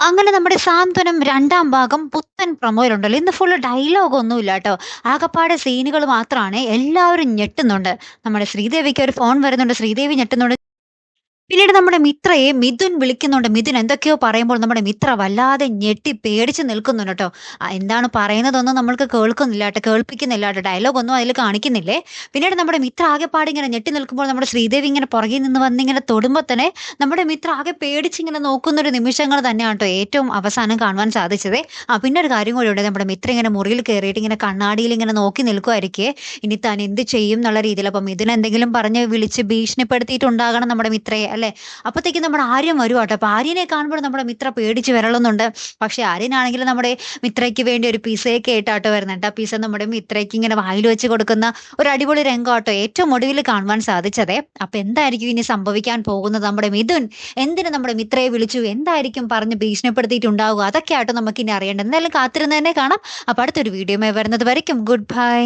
അങ്ങനെ നമ്മുടെ സാന്ത്വനം 2-ാം ഭാഗം പുത്തൻ പ്രൊമോയിലുണ്ടല്ലോ. ഇന്ന് ഫുള്ള് ഡയലോഗൊന്നുമില്ലാട്ടോ. ആകപ്പാടെ സീനുകൾ മാത്രാണ്. എല്ലാവരും ഞെട്ടുന്നുണ്ട്. നമ്മുടെ ശ്രീദേവിക്ക് ഒരു ഫോൺ വരുന്നുണ്ട്. ശ്രീദേവി ഞെട്ടുന്നുണ്ട്. പിന്നീട് നമ്മുടെ മിത്രയെ മിഥുൻ വിളിക്കുന്നുണ്ട്. മിഥുൻ എന്തൊക്കെയോ പറയുമ്പോൾ നമ്മുടെ മിത്ര വല്ലാതെ ഞെട്ടി പേടിച്ച് നിൽക്കുന്നുണ്ട് ട്ടോ. എന്താണ് പറയുന്നതൊന്നും നമ്മൾക്ക് കേൾക്കുന്നില്ലാട്ടോ, കേൾപ്പിക്കുന്നില്ലാട്ടോ. ഡയലോഗൊന്നും അതില് കാണിക്കുന്നില്ലേ. പിന്നീട് നമ്മുടെ മിത്ര ആകെപ്പാടെ ഇങ്ങനെ ഞെട്ടി നിൽക്കുമ്പോൾ നമ്മുടെ ശ്രീദേവി ഇങ്ങനെ പുറകിൽ നിന്ന് വന്നിങ്ങനെ തൊടുമ്പോ തന്നെ നമ്മുടെ മിത്ര ആകെ പേടിച്ചിങ്ങനെ നോക്കുന്നൊരു നിമിഷങ്ങൾ തന്നെയാണ് ട്ടോ ഏറ്റവും അവസാനം കാണുവാൻ സാധിച്ചത്. പിന്നെ ഒരു കാര്യം കൂടിയുണ്ട്. നമ്മുടെ മിത്ര ഇങ്ങനെ മുറിയിൽ കേറിയിട്ട് ഇങ്ങനെ കണ്ണാടിയിൽ ഇങ്ങനെ നോക്കി നിൽക്കുവായിരിക്കേ. ഇനി താൻ എന്ത് ചെയ്യും എന്നുള്ള രീതിയിൽ. അപ്പം മിഥുൻ എന്തെങ്കിലും പറഞ്ഞ് വിളിച്ച് ഭീഷണിപ്പെടുത്തിയിട്ടുണ്ടാകണം നമ്മുടെ മിത്രയെ അല്ലേ. അപ്പത്തേക്കും നമ്മുടെ ആര്യൻ വരുവാട്ടോ. അപ്പൊ ആര്യനെ കാണുമ്പോൾ നമ്മുടെ മിത്ര പേടിച്ച് വിറളുന്നുണ്ട്. പക്ഷെ ആര്യനാണെങ്കിലും നമ്മുടെ മിത്രയ്ക്ക് വേണ്ടി ഒരു പിസയൊക്കെ ആയിട്ടാട്ടോ വരുന്നുണ്ട്. ആ പിസ നമ്മുടെ മിത്രയ്ക്ക് ഇങ്ങനെ വായിൽ വെച്ച് കൊടുക്കുന്ന ഒരു അടിപൊളി രംഗാട്ടോ ഏറ്റവും ഒടുവിൽ കാണുവാൻ സാധിച്ചതേ. അപ്പൊ എന്തായിരിക്കും ഇനി സംഭവിക്കാൻ പോകുന്നത്? നമ്മുടെ മിഥുൻ എന്തിന് നമ്മുടെ മിത്രയെ വിളിച്ചു? എന്തായിരിക്കും പറഞ്ഞ് ഭീഷണിപ്പെടുത്തിയിട്ടുണ്ടാവുക? അതൊക്കെയാട്ടോ നമുക്കിനി അറിയേണ്ടത്. എന്തായാലും കാത്തിരുന്ന് തന്നെ കാണാം. അപ്പൊ അടുത്തൊരു വീഡിയോയുമായി വരുന്നത് വരയ്ക്കും ഗുഡ് ബൈ.